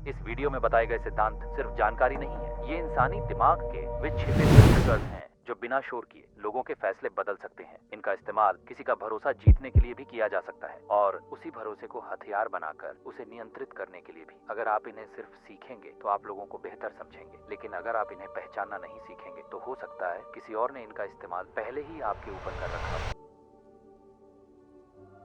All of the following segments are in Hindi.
इस वीडियो में बताए गए सिद्धांत सिर्फ जानकारी नहीं है, ये इंसानी दिमाग के वे छिपे ट्रिगर्स हैं जो बिना शोर किए लोगों के फैसले बदल सकते हैं। इनका इस्तेमाल किसी का भरोसा जीतने के लिए भी किया जा सकता है और उसी भरोसे को हथियार बनाकर उसे नियंत्रित करने के लिए भी। अगर आप इन्हें सिर्फ सीखेंगे तो आप लोगों को बेहतर समझेंगे, लेकिन अगर आप इन्हें पहचानना नहीं सीखेंगे तो हो सकता है किसी और ने इनका इस्तेमाल पहले ही आपके ऊपर कर रखा हो।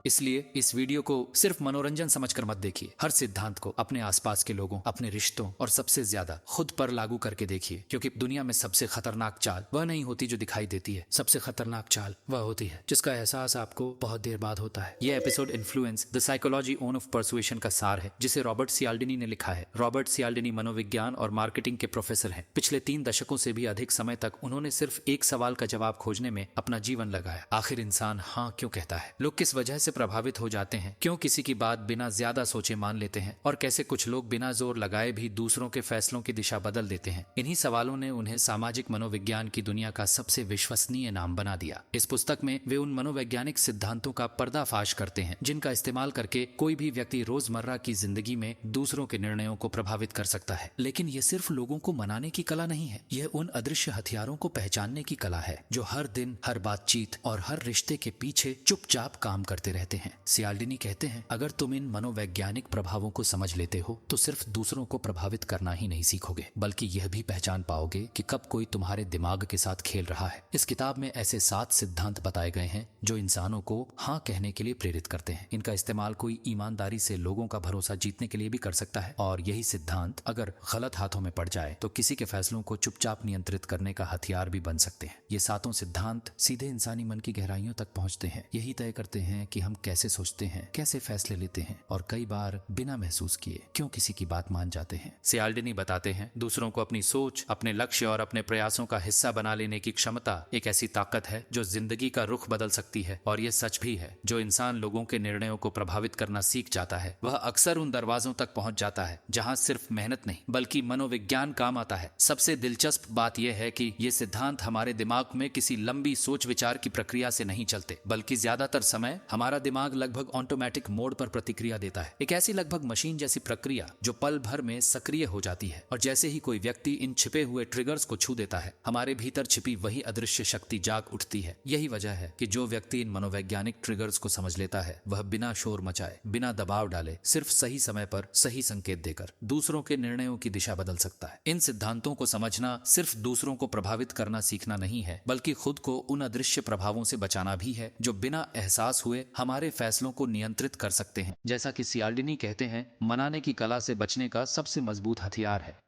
इसलिए इस वीडियो को सिर्फ मनोरंजन समझकर मत देखिए। हर सिद्धांत को अपने आसपास के लोगों, अपने रिश्तों और सबसे ज्यादा खुद पर लागू करके देखिए, क्योंकि दुनिया में सबसे खतरनाक चाल वह नहीं होती जो दिखाई देती है। सबसे खतरनाक चाल वह होती है जिसका एहसास आपको बहुत देर बाद होता है। यह episode influence the psychology own of persuasion का सार है, जिसे रॉबर्ट सियाल्डिनी ने लिखा है। रॉबर्ट सियाल्डिनी मनोविज्ञान और मार्केटिंग के प्रोफेसर हैं। पिछले 3 दशकों से भी अधिक समय तक उन्होंने सिर्फ एक सवाल का जवाब खोजने में अपना जीवन लगाया। आखिर इंसान हाँ क्यों कहता है? लोग किस वजह से प्रभावित हो जाते हैं? क्यों किसी की बात बिना ज्यादा सोचे मान लेते हैं? और कैसे कुछ लोग बिना जोर लगाए भी दूसरों के फैसलों की दिशा बदल देते हैं? इन्हीं सवालों ने उन्हें सामाजिक मनोविज्ञान की दुनिया का सबसे विश्वसनीय नाम बना दिया। इस पुस्तक में वे उन मनोवैज्ञानिक सिद्धांतों का पर्दाफाश करते हैं जिनका इस्तेमाल करके कोई भी व्यक्ति रोजमर्रा की जिंदगी में दूसरों के निर्णयों को प्रभावित कर सकता है। लेकिन ये सिर्फ लोगों को मनाने की कला नहीं है, यह उन अदृश्य हथियारों को पहचानने की कला है जो हर दिन, हर बातचीत और हर रिश्ते के पीछे चुपचाप काम करते रहते हैं। सियाल्डिनी कहते हैं, अगर तुम इन मनोवैज्ञानिक प्रभावों को समझ लेते हो तो सिर्फ दूसरों को प्रभावित करना ही नहीं सीखोगे, बल्कि यह भी पहचान पाओगे कि कब कोई तुम्हारे दिमाग के साथ खेल रहा है। इस किताब में ऐसे 7 सिद्धांत बताए गए हैं जो इंसानों को हाँ कहने के लिए प्रेरित करते हैं। इनका इस्तेमाल कोई ईमानदारी से लोगों का भरोसा जीतने के लिए भी कर सकता है, और यही सिद्धांत अगर गलत हाथों में पड़ जाए तो किसी के फैसलों को चुपचाप नियंत्रित करने का हथियार भी बन सकते हैं। ये 7 सिद्धांत सीधे इंसानी मन की गहराइयों तक पहुंचते हैं। यही तय करते हैं कि हम कैसे सोचते हैं, कैसे फैसले लेते हैं और कई बार बिना महसूस किए क्यों किसी की बात मान जाते हैं। सियाल्डिनी बताते हैं, दूसरों को अपनी सोच, अपने लक्ष्य और अपने प्रयासों का हिस्सा बना लेने की क्षमता एक ऐसी ताकत है जो जिंदगी का रुख बदल सकती है। और यह सच भी है, जो इंसान लोगों के निर्णयों को प्रभावित करना सीख जाता है वह अक्सर उन दरवाजों तक पहुंच जाता है जहां सिर्फ मेहनत नहीं बल्कि मनोविज्ञान काम आता है। सबसे दिलचस्प बात यह है कि ये सिद्धांत हमारे दिमाग में किसी लंबी सोच विचार की प्रक्रिया से नहीं चलते, बल्कि ज्यादातर समय हमारा दिमाग लगभग ऑटोमेटिक मोड पर प्रतिक्रिया देता है। एक ऐसी लगभग मशीन जैसी प्रक्रिया जो पल भर में सक्रिय हो जाती है, और जैसे ही कोई व्यक्ति इन छिपे हुए ट्रिगर्स को छू देता है हमारे भीतर छिपी वही अदृश्य शक्ति जाग उठती है। यही वजह है कि जो व्यक्ति इन मनोवैज्ञानिक ट्रिगर्स को समझ लेता है वह बिना शोर मचाए, बिना दबाव डाले, सिर्फ सही समय पर सही संकेत देकर दूसरों के निर्णयों की दिशा बदल सकता है। इन सिद्धांतों को समझना सिर्फ दूसरों को प्रभावित करना सीखना नहीं है, बल्कि खुद को उन अदृश्य प्रभावों से बचाना भी है जो बिना एहसास हुए हमारे फैसलों को नियंत्रित कर सकते हैं। जैसा कि सियाल्डिनी कहते हैं, मनाने की कला से बचने का सबसे मजबूत हथियार है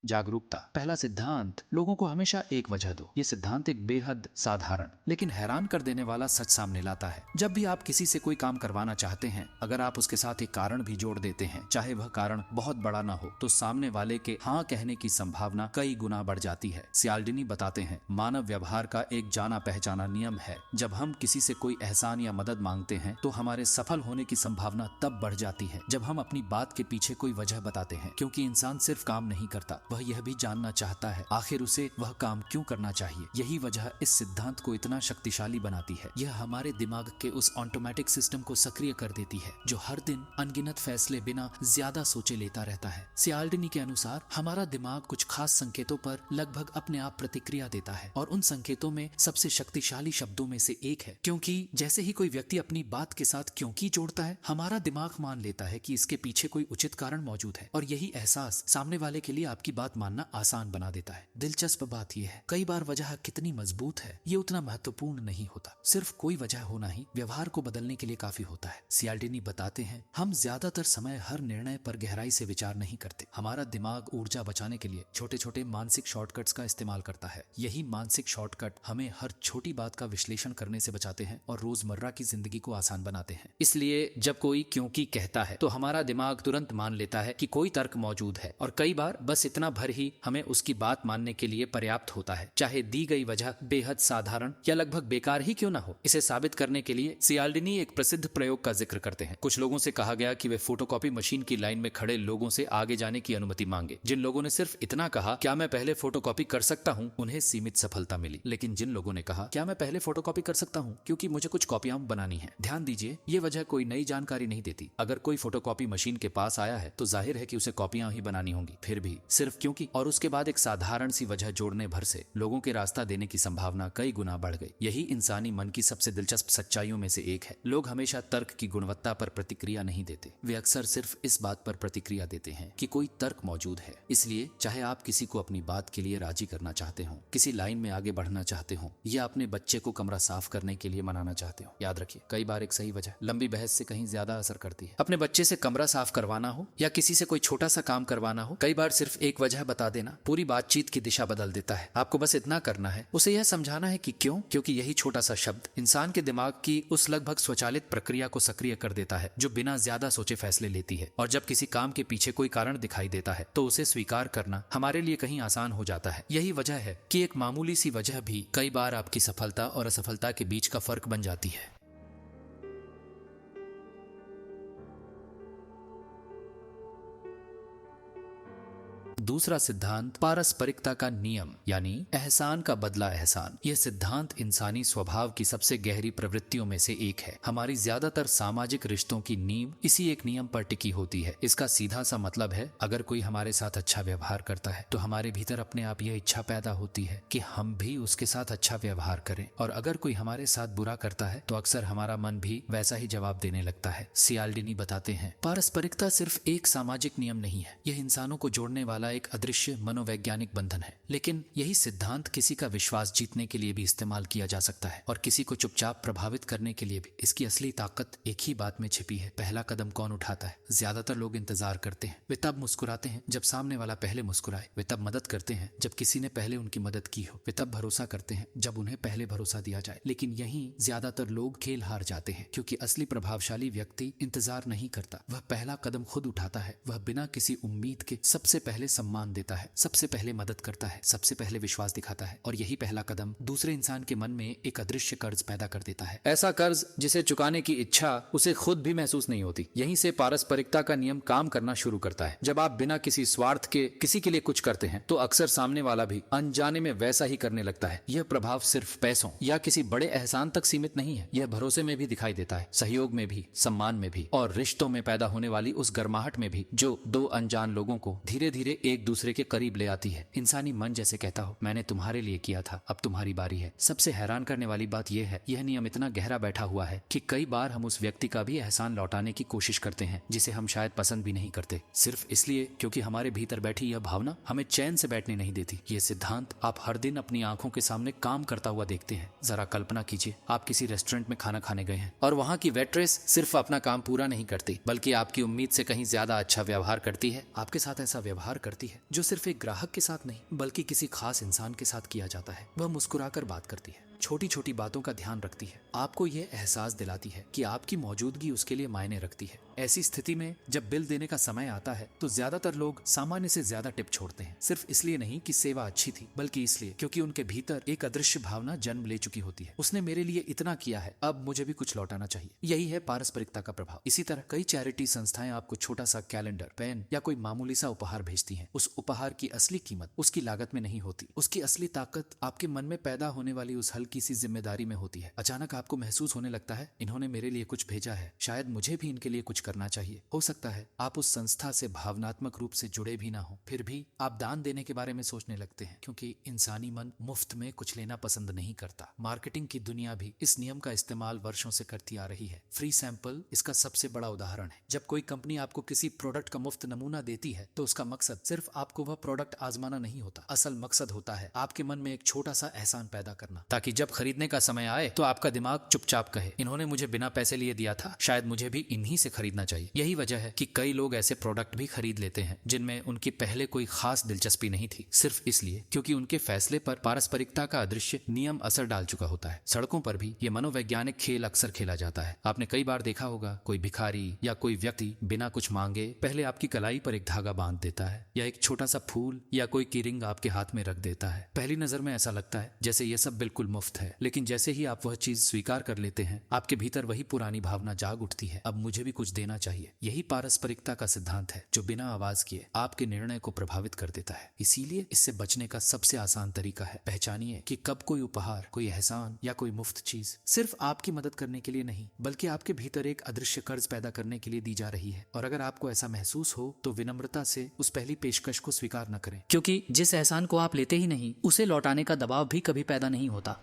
जागरूकता। पहला सिद्धांत, लोगों को हमेशा एक वजह दो। ये सिद्धांत एक बेहद साधारण लेकिन हैरान कर देने वाला सच सामने लाता है। जब भी आप किसी से कोई काम करवाना चाहते हैं, अगर आप उसके साथ एक कारण भी जोड़ देते हैं, चाहे वह कारण बहुत बड़ा ना हो, तो सामने वाले के हाँ कहने की संभावना कई गुना बढ़ जाती है। सियाल्डिनी बताते हैं, मानव व्यवहार का एक जाना पहचाना नियम है, जब हम किसी से कोई एहसान या मदद मांगते हैं तो हमारे सफल होने की संभावना तब बढ़ जाती है जब हम अपनी बात के पीछे कोई वजह बताते हैं, क्योंकि इंसान सिर्फ काम नहीं करता, वह यह भी जानना चाहता है आखिर उसे वह काम क्यों करना चाहिए। यही वजह इस सिद्धांत को इतना शक्तिशाली बनाती है। यह हमारे दिमाग के उस ऑटोमेटिक सिस्टम को सक्रिय कर देती है जो हर दिन अनगिनत फैसले बिना ज्यादा सोचे लेता रहता है। सियाल्डिनी के अनुसार हमारा दिमाग कुछ खास संकेतों पर लगभग अपने आप प्रतिक्रिया देता है, और उन संकेतों में सबसे शक्तिशाली शब्दों में से एक है क्योंकि। जैसे ही कोई व्यक्ति अपनी बात के साथ क्योंकि जोड़ता है, हमारा दिमाग मान लेता है कि इसके पीछे कोई उचित कारण मौजूद है, और यही एहसास सामने वाले के लिए आपकी बात मानना आसान बना देता है। दिलचस्प बात यह है, कई बार वजह कितनी मजबूत है ये उतना महत्वपूर्ण नहीं होता, सिर्फ कोई वजह होना ही व्यवहार को बदलने के लिए काफी होता है। सियाल्डिनी बताते हैं, हम ज्यादातर समय हर निर्णय पर गहराई से विचार नहीं करते। हमारा दिमाग ऊर्जा बचाने के लिए छोटे छोटे मानसिक शॉर्टकट्स का इस्तेमाल करता है। यही मानसिक शॉर्टकट हमें हर छोटी बात का विश्लेषण करने से बचाते हैं और रोजमर्रा की जिंदगी को आसान बनाते हैं। इसलिए जब कोई क्योंकि कहता है तो हमारा दिमाग तुरंत मान लेता है कि कोई तर्क मौजूद है, और कई बार बस इतना इतना भर ही हमें उसकी बात मानने के लिए पर्याप्त होता है, चाहे दी गई वजह बेहद साधारण या लगभग बेकार ही क्यों ना हो। इसे साबित करने के लिए सियाल्डिनी एक प्रसिद्ध प्रयोग का जिक्र करते हैं। कुछ लोगों से कहा गया कि वे फोटोकॉपी मशीन की लाइन में खड़े लोगों से आगे जाने की अनुमति मांगे। जिन लोगों ने सिर्फ इतना कहा क्या मैं पहले फोटोकॉपी कर सकता हूँ, उन्हें सीमित सफलता मिली। लेकिन जिन लोगों ने कहा क्या मैं पहले फोटोकॉपी कर सकता हूँ क्योंकि मुझे कुछ कॉपियां बनानी है, ध्यान दीजिए ये वजह कोई नई जानकारी नहीं देती। अगर कोई फोटोकॉपी मशीन के पास आया है तो जाहिर है कि उसे कॉपियां ही बनानी होंगी, फिर भी सिर्फ क्योंकि और उसके बाद एक साधारण सी वजह जोड़ने भर से लोगों के रास्ता देने की संभावना कई गुना बढ़ गई। यही इंसानी मन की सबसे दिलचस्प सच्चाइयों में से एक है। लोग हमेशा तर्क की गुणवत्ता पर प्रतिक्रिया नहीं देते, वे अक्सर सिर्फ इस बात पर प्रतिक्रिया देते हैं कि कोई तर्क मौजूद है। इसलिए चाहे आप किसी को अपनी बात के लिए राजी करना चाहते हो, किसी लाइन में आगे बढ़ना चाहते हो या अपने बच्चे को कमरा साफ करने के लिए मनाना चाहते हो, याद रखिए कई बार एक सही वजह लंबी बहस से कहीं ज्यादा असर करती है। अपने बच्चे से कमरा साफ करवाना हो या किसी से कोई छोटा सा काम करवाना हो, कई बार सिर्फ एक वजह बता देना पूरी बातचीत की दिशा बदल देता है। आपको बस इतना करना है, उसे यह समझाना है कि क्यों, क्योंकि यही छोटा सा शब्द इंसान के दिमाग की उस लगभग स्वचालित प्रक्रिया को सक्रिय कर देता है जो बिना ज्यादा सोचे फैसले लेती है। और जब किसी काम के पीछे कोई कारण दिखाई देता है तो उसे स्वीकार करना हमारे लिए कहीं आसान हो जाता है। यही वजह है कि एक मामूली सी वजह भी कई बार आपकी सफलता और असफलता के बीच का फर्क बन जाती है। दूसरा सिद्धांत पारस्परिकता का नियम यानी एहसान का बदला एहसान। यह सिद्धांत इंसानी स्वभाव की सबसे गहरी प्रवृत्तियों में से एक है। हमारी ज्यादातर सामाजिक रिश्तों की नींव इसी एक नियम पर टिकी होती है। इसका सीधा सा मतलब है अगर कोई हमारे साथ अच्छा व्यवहार करता है तो हमारे भीतर अपने आप यह इच्छा पैदा होती है कि हम भी उसके साथ अच्छा व्यवहार करें, और अगर कोई हमारे साथ बुरा करता है तो अक्सर हमारा मन भी वैसा ही जवाब देने लगता है। सियाल्डिनी बताते हैं पारस्परिकता सिर्फ एक सामाजिक नियम नहीं है, यह इंसानों को जोड़ने वाला एक अदृश्य मनोवैज्ञानिक बंधन है। लेकिन यही सिद्धांत किसी का विश्वास जीतने के लिए भी इस्तेमाल किया जा सकता है और किसी को चुपचाप प्रभावित करने के लिए भी। इसकी असली ताकत एक ही बात में छिपी है, पहला कदम कौन उठाता है। ज्यादातर लोग इंतजार करते हैं, वे तब मुस्कुराते हैं जब सामने वाला पहले मुस्कुराए, वे तब मदद करते हैं जब किसी ने पहले उनकी मदद की हो, वे तब भरोसा करते हैं जब उन्हें पहले भरोसा दिया जाए। लेकिन यहीं ज्यादातर लोग खेल हार जाते हैं क्योंकि असली प्रभावशाली व्यक्ति इंतजार नहीं करता, वह पहला कदम खुद उठाता है। वह बिना किसी उम्मीद के सबसे पहले सम्मान देता है, सबसे पहले मदद करता है, सबसे पहले विश्वास दिखाता है, और यही पहला कदम दूसरे इंसान के मन में एक अदृश्य कर्ज पैदा कर देता है। ऐसा कर्ज जिसे चुकाने की इच्छा उसे खुद भी महसूस नहीं होती। यहीं से पारस्परिकता का नियम काम करना शुरू करता है। जब आप बिना किसी स्वार्थ के किसी के लिए कुछ करते हैं तो अक्सर सामने वाला भी अनजाने में वैसा ही करने लगता है। यह प्रभाव सिर्फ पैसों या किसी बड़े एहसान तक सीमित नहीं है, यह भरोसे में भी दिखाई देता है, सहयोग में भी, सम्मान में भी, और रिश्तों में पैदा होने वाली उस गर्माहट में भी जो दो अनजान लोगों को धीरे धीरे एक दूसरे के करीब ले आती है। इंसानी मन जैसे कहता हो मैंने तुम्हारे लिए किया था, अब तुम्हारी बारी है। सबसे हैरान करने वाली बात यह है यह नियम इतना गहरा बैठा हुआ है कि कई बार हम उस व्यक्ति का भी एहसान लौटाने की कोशिश करते हैं जिसे हम शायद पसंद भी नहीं करते, सिर्फ इसलिए क्योंकि हमारे भीतर बैठी यह भावना हमें चैन से बैठने नहीं देती। यह सिद्धांत आप हर दिन अपनी आंखों के सामने काम करता हुआ देखते हैं। जरा कल्पना कीजिए आप किसी रेस्टोरेंट में खाना खाने गए हैं और वहाँ की वेट्रेस सिर्फ अपना काम पूरा नहीं करती बल्कि आपकी उम्मीद से कहीं ज्यादा अच्छा व्यवहार करती है। आपके साथ ऐसा व्यवहार करती है जो सिर्फ एक ग्राहक के साथ नहीं बल्कि किसी खास इंसान के साथ किया जाता है। वह मुस्कुराकर बात करती है, छोटी छोटी बातों का ध्यान रखती है, आपको यह एहसास दिलाती है कि आपकी मौजूदगी उसके लिए मायने रखती है। ऐसी स्थिति में जब बिल देने का समय आता है तो ज्यादातर लोग सामान्य से ज्यादा टिप छोड़ते हैं, सिर्फ इसलिए नहीं कि सेवा अच्छी थी बल्कि इसलिए क्योंकि उनके भीतर एक अदृश्य भावना जन्म ले चुकी होती है, उसने मेरे लिए इतना किया है अब मुझे भी कुछ लौटाना चाहिए। यही है पारस्परिकता का प्रभाव। इसी तरह कई चैरिटी संस्थाएं आपको छोटा सा कैलेंडर, पेन या कोई मामूली सा उपहार भेजती हैं। उस उपहार की असली कीमत उसकी लागत में नहीं होती, उसकी असली ताकत आपके मन में पैदा होने वाली उस हल्की सी जिम्मेदारी में होती है। अचानक आपको महसूस होने लगता है इन्होंने मेरे लिए कुछ भेजा है, शायद मुझे भी इनके लिए कुछ करना चाहिए। हो सकता है आप उस संस्था से भावनात्मक रूप से जुड़े भी ना हो, फिर भी आप दान देने के बारे में सोचने लगते हैं क्योंकि इंसानी मन मुफ्त में कुछ लेना पसंद नहीं करता। मार्केटिंग की दुनिया भी इस नियम का इस्तेमाल वर्षों से करती आ रही है। फ्री सैंपल इसका सबसे बड़ा उदाहरण है। जब कोई कंपनी आपको किसी प्रोडक्ट का मुफ्त नमूना देती है तो उसका मकसद सिर्फ आपको वह प्रोडक्ट आजमाना नहीं होता, असल मकसद होता है आपके मन में एक छोटा सा एहसान पैदा करना, ताकि जब खरीदने का समय आए तो आपका दिमाग चुपचाप कहे, इन्होंने मुझे बिना पैसे लिए दिया था, शायद मुझे भी इन्हीं से खरीदना चाहिए। यही वजह है कि कई लोग ऐसे प्रोडक्ट भी खरीद लेते हैं जिनमें उनकी पहले कोई खास दिलचस्पी नहीं थी, सिर्फ इसलिए क्योंकि उनके फैसले पर पारस्परिकता का अदृश्य नियम असर डाल चुका होता है। सड़कों पर भी ये मनोवैज्ञानिक खेल अक्सर खेला जाता है। आपने कई बार देखा होगा, कोई भिखारी या कोई व्यक्ति बिना कुछ मांगे पहले आपकी कलाई पर एक धागा बांध देता है या एक छोटा सा फूल या कोई कीरिंग आपके हाथ में रख देता है। पहली नजर में ऐसा लगता है जैसे ये सब बिल्कुल मुफ्त है, लेकिन जैसे ही आप वह चीज स्वीकार कर लेते हैं, आपके भीतर वही पुरानी भावना जाग उठती है, अब मुझे भी कुछ देना चाहिए। यही पारस्परिकता का सिद्धांत है जो बिना आवाज किए आपके निर्णय को प्रभावित कर देता है। इसीलिए इससे बचने का सबसे आसान तरीका है, पहचानिए कि कब कोई उपहार, कोई एहसान या कोई मुफ्त चीज सिर्फ आपकी मदद करने के लिए नहीं, बल्कि आपके भीतर एक अदृश्य कर्ज पैदा करने के लिए दी जा रही है। और अगर आपको ऐसा महसूस हो तो विनम्रता से उस पहली पेशकश को स्वीकार न करें, क्योंकि जिस एहसान को आप लेते ही नहीं, उसे लौटाने का दबाव भी कभी पैदा नहीं होता।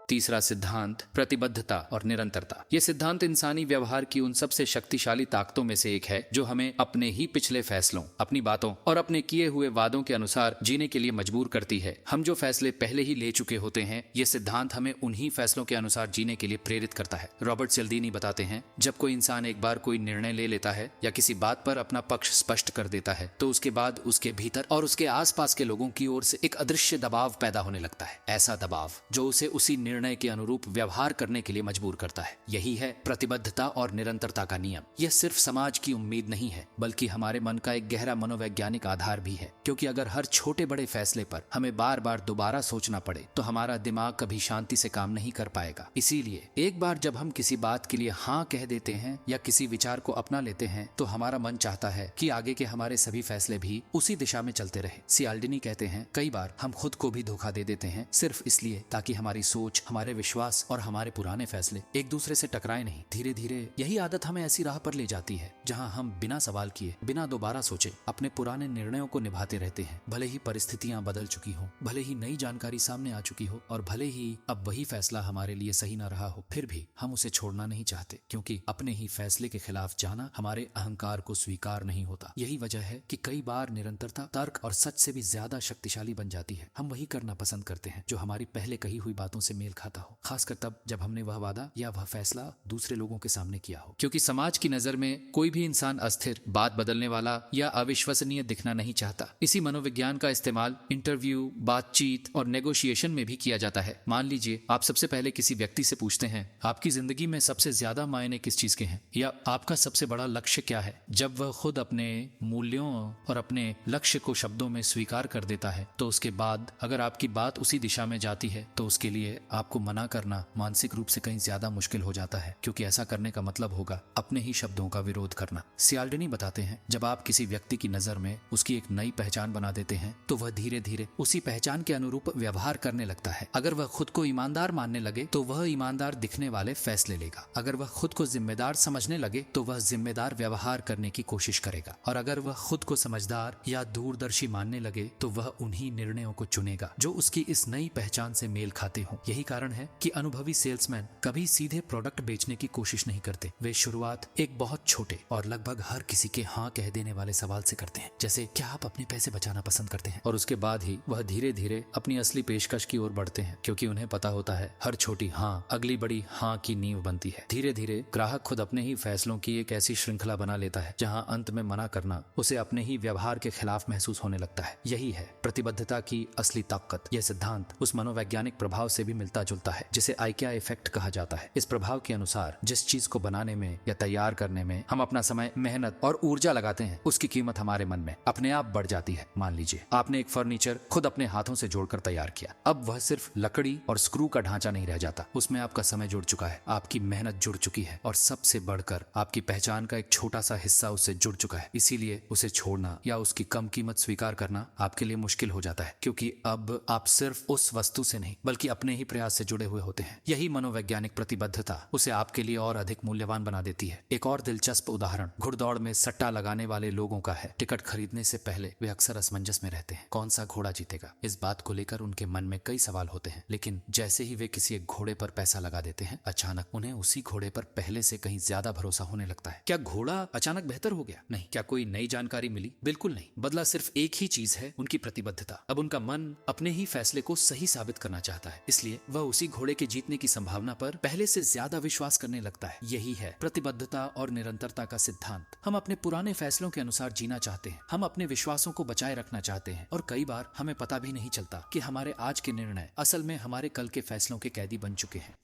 तीसरा सिद्धांत, प्रतिबद्धता और निरंतरता। यह सिद्धांत इंसानी व्यवहार की उन सबसे शक्तिशाली ताकतों में से एक है जो हमें अपने ही पिछले फैसलों, अपनी बातों और अपने किए हुए वादों के अनुसार जीने के लिए मजबूर करती है। हम जो फैसले पहले ही ले चुके होते हैं, यह सिद्धांत हमें उन्हीं फैसलों के अनुसार जीने के लिए प्रेरित करता है। रॉबर्ट चिल्डिनी बताते हैं, जब कोई इंसान एक बार कोई निर्णय ले लेता है या किसी बात पर अपना पक्ष स्पष्ट कर देता है, तो उसके बाद उसके भीतर और उसके आसपास के लोगों की ओर से एक अदृश्य दबाव पैदा होने लगता है। ऐसा दबाव जो उसे उसी निर्णय के अनुरूप व्यवहार करने के लिए मजबूर करता है। यही है प्रतिबद्धता और निरंतरता का नियम। यह सिर्फ समाज की उम्मीद नहीं है, बल्कि हमारे मन का एक गहरा मनोवैज्ञानिक आधार भी है। क्योंकि अगर हर छोटे बड़े फैसले पर हमें बार बार दोबारा सोचना पड़े तो हमारा दिमाग कभी शांति से काम नहीं कर पाएगा। इसीलिए एक बार जब हम किसी बात के लिए हाँ कह देते हैं या किसी विचार को अपना लेते हैं, तो हमारा मन चाहता है कि आगे के हमारे सभी फैसले भी उसी दिशा में चलते रहे। सियाल्डिनी कहते हैं, कई बार हम खुद को भी धोखा दे देते हैं सिर्फ इसलिए ताकि हमारी सोच, हमारे विश्वास और हमारे पुराने फैसले एक दूसरे से टकराए नहीं। धीरे धीरे यही आदत हमें ऐसी राह पर ले जाती है जहां हम बिना सवाल किए, बिना दोबारा सोचे अपने पुराने निर्णयों को निभाते रहते हैं। भले ही परिस्थितियां बदल चुकी हो, भले ही नई जानकारी सामने आ चुकी हो और भले ही अब वही फैसला हमारे लिए सही ना रहा हो, फिर भी हम उसे छोड़ना नहीं चाहते, क्योंकि अपने ही फैसले के खिलाफ जाना हमारे अहंकार को स्वीकार नहीं होता। यही वजह है कि कई बार निरंतरता तर्क और सच से भी ज्यादा शक्तिशाली बन जाती है। हम वही करना पसंद करते हैं जो हमारी पहले कही हुई बातों से मेल खाता हो, खासकर तब जब हमने वह वादा या वह फैसला दूसरे लोगों के सामने किया हो। क्योंकि समाज की नजर में कोई भी इंसान अस्थिर, बात बदलने वाला या अविश्वसनीय दिखना नहीं चाहता। इसी मनोविज्ञान का इस्तेमाल इंटरव्यू, बातचीत और नेगोशिएशन में भी किया जाता है। मान लीजिए आप सबसे पहले किसी व्यक्ति से पूछते हैं, आपकी जिंदगी में सबसे ज्यादा मायने किस चीज के हैं, या आपका सबसे बड़ा लक्ष्य क्या है। जब वह खुद अपने मूल्यों और अपने लक्ष्य को शब्दों में स्वीकार कर देता है, तो उसके बाद अगर आपकी बात उसी दिशा में जाती है तो उसके लिए आपको मना करना मानसिक रूप से कहीं ज्यादा मुश्किल हो जाता है, क्योंकि ऐसा करने का मतलब होगा अपने ही शब्दों का विरोध करना। सियाल्डिनी बताते हैं, जब आप किसी व्यक्ति की नजर में उसकी एक नई पहचान बना देते हैं तो वह धीरे धीरे उसी पहचान के अनुरूप व्यवहार करने लगता है। अगर वह खुद को ईमानदार मानने लगे तो वह ईमानदार दिखने वाले फैसले लेगा। अगर वह खुद को जिम्मेदार समझने लगे तो वह जिम्मेदार व्यवहार करने की कोशिश करेगा। और अगर वह खुद को समझदार या दूरदर्शी मानने लगे तो वह उन्हीं निर्णयों को चुनेगा जो उसकी इस नई पहचान से मेल खाते हों। यही कारण है कि अनुभवी सेल्समैन कभी सीधे प्रोडक्ट बेचने की कोशिश नहीं करते। वे शुरुआत एक बहुत छोटे और लगभग हर किसी के हाँ कह देने वाले सवाल से करते हैं, जैसे क्या आप अपने पैसे बचाना पसंद करते हैं, और उसके बाद ही वह धीरे धीरे अपनी असली पेशकश की ओर बढ़ते हैं, क्योंकि उन्हें पता होता है हर छोटी हाँ अगली बड़ी हाँ की नींव बनती है। धीरे धीरे ग्राहक खुद अपने ही फैसलों की एक ऐसी श्रृंखला बना लेता है जहाँ अंत में मना करना उसे अपने ही व्यवहार के खिलाफ महसूस होने लगता है। यही है प्रतिबद्धता की असली ताकत। यह सिद्धांत उस मनोवैज्ञानिक प्रभाव से भी मिलता जुलता है जिसे आइकिया इफेक्ट कहा जाता है। इस प्रभाव के अनुसार जिस चीज को बनाने में या तैयार करने में हम अपना समय, मेहनत और ऊर्जा लगाते हैं, उसकी कीमत हमारे मन में अपने आप बढ़ जाती है। मान लीजिए आपने एक फर्नीचर खुद अपने हाथों से जोड़कर तैयार किया। अब वह सिर्फ लकड़ी और स्क्रू का ढांचा नहीं रह जाता, उसमें आपका समय जुड़ चुका है, आपकी मेहनत जुड़ चुकी है और सबसे बढ़कर आपकी पहचान का एक छोटा सा हिस्सा उससे जुड़ चुका है। इसीलिए उसे छोड़ना या उसकी कम कीमत स्वीकार करना आपके लिए मुश्किल हो जाता है, क्योंकि अब आप सिर्फ उस वस्तु से नहीं बल्कि अपने ही प्रयास इतिहास से जुड़े हुए होते हैं। यही मनोवैज्ञानिक प्रतिबद्धता उसे आपके लिए और अधिक मूल्यवान बना देती है। एक और दिलचस्प उदाहरण घुड़दौड़ में सट्टा लगाने वाले लोगों का है। टिकट खरीदने से पहले वे अक्सर असमंजस में रहते हैं, कौन सा घोड़ा जीतेगा। इस बात को लेकर उनके मन में कई सवाल होते हैं, लेकिन जैसे ही वे किसी एक घोड़े पर पैसा लगा देते हैं, अचानक उन्हें उसी घोड़े पर पहले से कहीं ज्यादा भरोसा होने लगता है। क्या घोड़ा अचानक बेहतर हो गया? नहीं। क्या कोई नई जानकारी मिली? बिल्कुल नहीं। बदला सिर्फ एक ही चीज है, उनकी प्रतिबद्धता। अब उनका मन अपने ही फैसले को सही साबित करना चाहता है, इसलिए वह उसी घोड़े के जीतने की संभावना पर पहले से ज्यादा विश्वास करने लगता है। यही है प्रतिबद्धता और निरंतरता का सिद्धांत। हम अपने पुराने फैसलों के अनुसार जीना चाहते हैं, हम अपने विश्वासों को बचाए रखना चाहते हैं, और कई बार हमें पता भी नहीं चलता कि हमारे आज के निर्णय असल में हमारे कल के फैसलों के कैदी बन चुके हैं।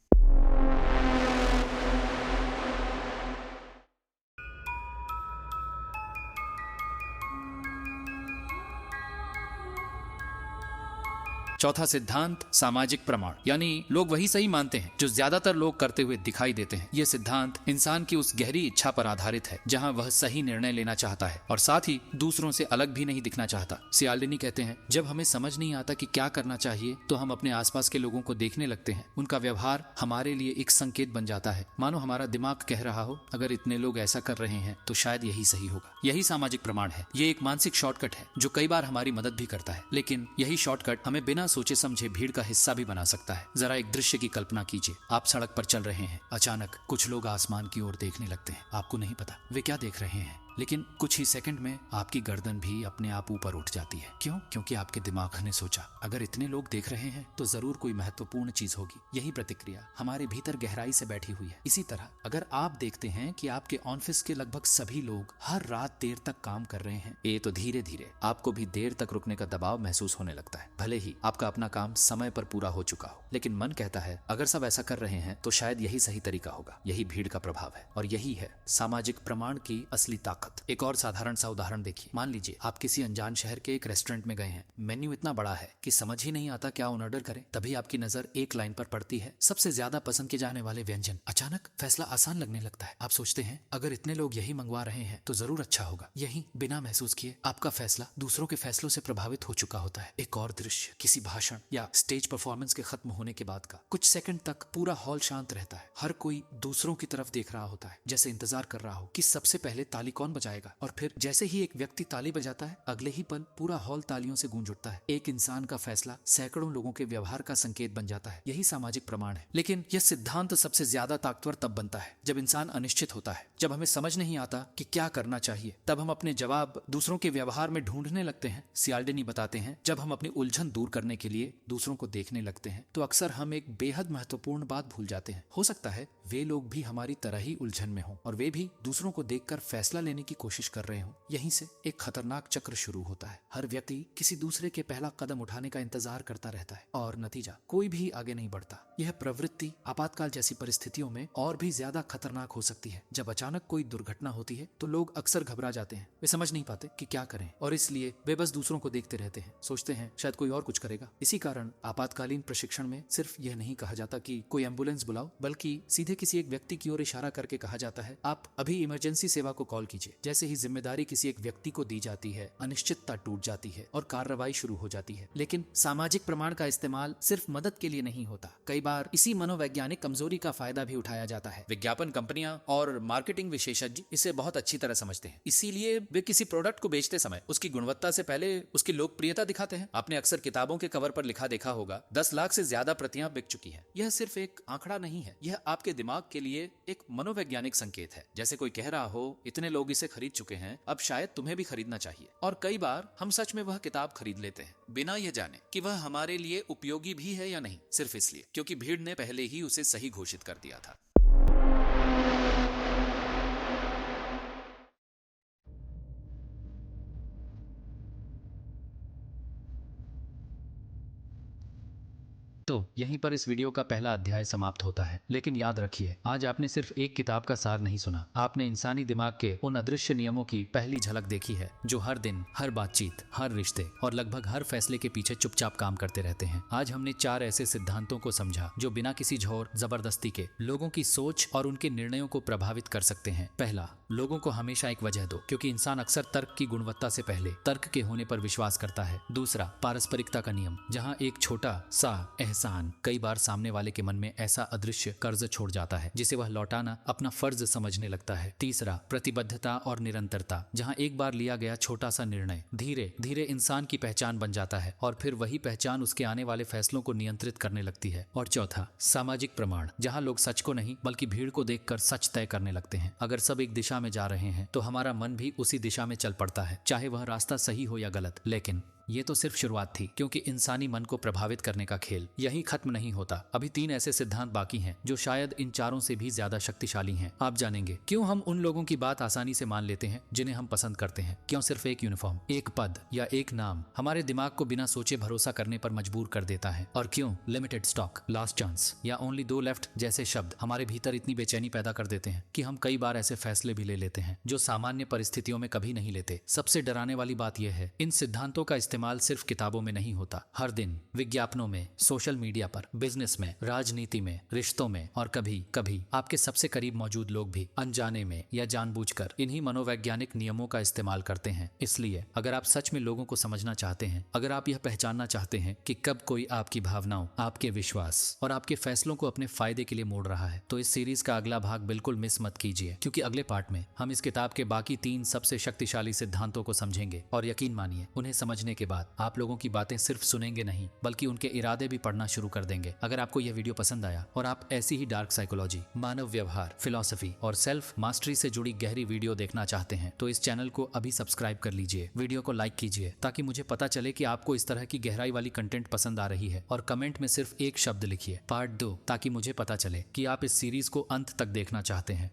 चौथा सिद्धांत सामाजिक प्रमाण, यानी लोग वही सही मानते हैं जो ज्यादातर लोग करते हुए दिखाई देते हैं। यह सिद्धांत इंसान की उस गहरी इच्छा पर आधारित है जहां वह सही निर्णय लेना चाहता है और साथ ही दूसरों से अलग भी नहीं दिखना चाहता। सियाल्डिनी कहते हैं, जब हमें समझ नहीं आता कि क्या करना चाहिए तो हम अपने आसपास के लोगों को देखने लगते हैं। उनका व्यवहार हमारे लिए एक संकेत बन जाता है, मानो हमारा दिमाग कह रहा हो अगर इतने लोग ऐसा कर रहे हैं तो शायद यही सही होगा। यही सामाजिक प्रमाण है। ये एक मानसिक शॉर्टकट है जो कई बार हमारी मदद भी करता है, लेकिन यही शॉर्टकट हमें बिना सोचे समझे भीड़ का हिस्सा भी बना सकता है। जरा एक दृश्य की कल्पना कीजिए, आप सड़क पर चल रहे हैं, अचानक कुछ लोग आसमान की ओर देखने लगते हैं। आपको नहीं पता वे क्या देख रहे हैं, लेकिन कुछ ही सेकंड में आपकी गर्दन भी अपने आप ऊपर उठ जाती है। क्यों? क्योंकि आपके दिमाग ने सोचा अगर इतने लोग देख रहे हैं तो जरूर कोई महत्वपूर्ण चीज होगी। यही प्रतिक्रिया हमारे भीतर गहराई से बैठी हुई है। इसी तरह अगर आप देखते हैं कि आपके ऑफिस के लगभग सभी लोग हर रात देर तक काम कर रहे हैं, ये तो धीरे धीरे आपको भी देर तक रुकने का दबाव महसूस होने लगता है। भले ही आपका अपना काम समय पर पूरा हो चुका हो, लेकिन मन कहता है अगर सब ऐसा कर रहे हैं तो शायद यही सही तरीका होगा। यही भीड़ का प्रभाव है और यही है सामाजिक प्रमाण की असली ताकत। एक और साधारण सा उदाहरण देखिए। मान लीजिए आप किसी अनजान शहर के एक रेस्टोरेंट में गए हैं। मेन्यू इतना बड़ा है कि समझ ही नहीं आता क्या ऑर्डर करें। तभी आपकी नजर एक लाइन पर पड़ती है, सबसे ज्यादा पसंद किए जाने वाले व्यंजन। अचानक फैसला आसान लगने लगता है। आप सोचते हैं अगर इतने लोग यही मंगवा रहे हैं तो जरूर अच्छा होगा। यही बिना महसूस किए आपका फैसला दूसरों के फैसलों से प्रभावित हो चुका होता है। एक और दृश्य किसी भाषण या स्टेज परफॉर्मेंस के खत्म होने के बाद का। कुछ सेकंड तक पूरा हॉल शांत रहता है। हर कोई दूसरों की तरफ देख रहा होता है, जैसे इंतजार कर रहा हो कि सबसे पहले ताली कौन बजाएगा। और फिर जैसे ही एक व्यक्ति ताली बजाता है, अगले ही पल पूरा हॉल तालियों से गूंज उठता है। एक इंसान का फैसला सैकड़ों लोगों के व्यवहार का संकेत बन जाता है। यही सामाजिक प्रमाण है। लेकिन यह सिद्धांत सबसे ज्यादा ताकतवर तब बनता है जब इंसान अनिश्चित होता है, जब हमें समझ नहीं आता कि क्या करना चाहिए। तब हम अपने जवाब दूसरों के व्यवहार में ढूंढने लगते हैं। सियाल्डिनी बताते हैं, जब हम अपनी उलझन दूर करने के लिए दूसरों को देखने लगते हैं तो अक्सर हम एक बेहद महत्वपूर्ण बात भूल जाते हैं। हो सकता है वे लोग भी हमारी तरह ही उलझन में हों और वे भी दूसरों को देखकर फैसला लेने की कोशिश कर रहे हों। यहीं से एक खतरनाक चक्र शुरू होता है। हर व्यक्ति किसी दूसरे के पहला कदम उठाने का इंतजार करता रहता है और नतीजा कोई भी आगे नहीं बढ़ता। यह प्रवृत्ति आपातकाल जैसी परिस्थितियों में और भी ज्यादा खतरनाक हो सकती है। जब अचानक कोई दुर्घटना होती है तो लोग अक्सर घबरा जाते हैं। वे समझ नहीं पाते कि क्या करें और इसलिए वे बस दूसरों को देखते रहते हैं, सोचते हैं शायद कोई और कुछ करेगा। इसी कारण आपातकालीन प्रशिक्षण में सिर्फ यह नहीं कहा जाता कि कोई एम्बुलेंस बुलाओ, बल्कि सीधे किसी एक व्यक्ति की ओर इशारा करके कहा जाता है आप अभी इमरजेंसी सेवा को कॉल कीजिए। जैसे ही जिम्मेदारी किसी एक व्यक्ति को दी जाती है, अनिश्चितता टूट जाती है और कार्रवाई शुरू हो जाती है। लेकिन सामाजिक प्रमाण का इस्तेमाल सिर्फ मदद के लिए नहीं होता। कई बार इसी मनोवैज्ञानिक कमजोरी का फायदा भी उठाया जाता है। विज्ञापन कंपनियां और मार्केटिंग विशेषज्ञ इसे बहुत अच्छी तरह समझते हैं। इसीलिए वे किसी प्रोडक्ट को बेचते समय उसकी गुणवत्ता से पहले उसकी लोकप्रियता दिखाते हैं। आपने अक्सर किताबों के कवर पर लिखा देखा होगा 10 लाख से ज्यादा प्रतियां बिक चुकी हैं। यह सिर्फ एक आंकड़ा नहीं है, यह आपके दिमाग के लिए एक मनोवैज्ञानिक संकेत है। जैसे कोई कह रहा हो इतने लोग इसे खरीद चुके हैं, अब शायद तुम्हें भी खरीदना चाहिए। और कई बार हम सच में वह किताब खरीद लेते हैं बिना यह जाने कि वह हमारे लिए उपयोगी भी है या नहीं, सिर्फ इसलिए क्योंकि भीड़ ने पहले ही उसे सही घोषित कर दिया था। तो यहीं पर इस वीडियो का पहला अध्याय समाप्त होता है। लेकिन याद रखिए, आज आपने सिर्फ एक किताब का सार नहीं सुना, आपने इंसानी दिमाग के उन अदृश्य नियमों की पहली झलक देखी है जो हर दिन, हर बातचीत, हर रिश्ते और लगभग हर फैसले के पीछे चुपचाप काम करते रहते हैं। आज हमने 4 ऐसे सिद्धांतों को समझा जो बिना किसी झोर जबरदस्ती के लोगों की सोच और उनके निर्णयों को प्रभावित कर सकते हैं। पहला, लोगों को हमेशा एक वजह दो, क्योंकि इंसान अक्सर तर्क की गुणवत्ता से पहले तर्क के होने पर विश्वास करता है। दूसरा, पारस्परिकता का नियम, जहाँ एक छोटा सा एहसान एहसान कई बार सामने वाले के मन में ऐसा अदृश्य कर्ज छोड़ जाता है जिसे वह लौटाना अपना फर्ज समझने लगता है। तीसरा, प्रतिबद्धता और निरंतरता, जहां एक बार लिया गया छोटा सा निर्णय धीरे धीरे इंसान की पहचान बन जाता है और फिर वही पहचान उसके आने वाले फैसलों को नियंत्रित करने लगती है। और चौथा, सामाजिक प्रमाण, जहां लोग सच को नहीं बल्कि भीड़ को देखकर सच तय करने लगते हैं। अगर सब एक दिशा में जा रहे हैं तो हमारा मन भी उसी दिशा में चल पड़ता है, चाहे वह रास्ता सही हो या गलत। लेकिन ये तो सिर्फ शुरुआत थी, क्योंकि इंसानी मन को प्रभावित करने का खेल यही खत्म नहीं होता। अभी 3 ऐसे सिद्धांत बाकी हैं जो शायद इन चारों से भी ज्यादा शक्तिशाली हैं। आप जानेंगे क्यों हम उन लोगों की बात आसानी से मान लेते हैं जिन्हें हम पसंद करते हैं, क्यों सिर्फ एक यूनिफॉर्म, एक पद या एक नाम हमारे दिमाग को बिना सोचे भरोसा करने पर मजबूर कर देता है, और क्यों लिमिटेड स्टॉक, लास्ट चांस या ओनली 2 लेफ्ट जैसे शब्द हमारे भीतर इतनी बेचैनी पैदा कर देते हैं कि हम कई बार ऐसे फैसले भी ले लेते हैं जो सामान्य परिस्थितियों में कभी नहीं लेते। सबसे डराने वाली बात यह है, इन सिद्धांतों का इस्तेमाल सिर्फ किताबों में नहीं होता। हर दिन विज्ञापनों में, सोशल मीडिया पर, बिजनेस में, राजनीति में, रिश्तों में, और कभी कभी आपके सबसे करीब मौजूद लोग भी अनजाने में या जानबूझकर इन्हीं मनोवैज्ञानिक नियमों का इस्तेमाल करते हैं। इसलिए अगर आप सच में लोगों को समझना चाहते हैं, अगर आप यह पहचानना चाहते हैं कि कब कोई आपकी भावनाओं, आपके विश्वास और आपके फैसलों को अपने फायदे के लिए मोड़ रहा है, तो इस सीरीज का अगला भाग बिल्कुल मिस मत कीजिए, क्योंकि अगले पार्ट में हम इस किताब के बाकी 3 सबसे शक्तिशाली सिद्धांतों को समझेंगे। और यकीन मानिए, उन्हें समझने के बाद आप लोगों की बातें सिर्फ सुनेंगे नहीं बल्कि उनके इरादे भी पढ़ना शुरू कर देंगे। अगर आपको यह वीडियो पसंद आया और आप ऐसी ही डार्क साइकोलॉजी, मानव व्यवहार, फिलॉसफी और सेल्फ मास्टरी से जुड़ी गहरी वीडियो देखना चाहते हैं तो इस चैनल को अभी सब्सक्राइब कर लीजिए, वीडियो को लाइक कीजिए ताकि मुझे पता चले कि आपको इस तरह की गहराई वाली कंटेंट पसंद आ रही है, और कमेंट में सिर्फ एक शब्द लिखिए, पार्ट 2, ताकि मुझे पता चले कि आप इस सीरीज को अंत तक देखना चाहते हैं।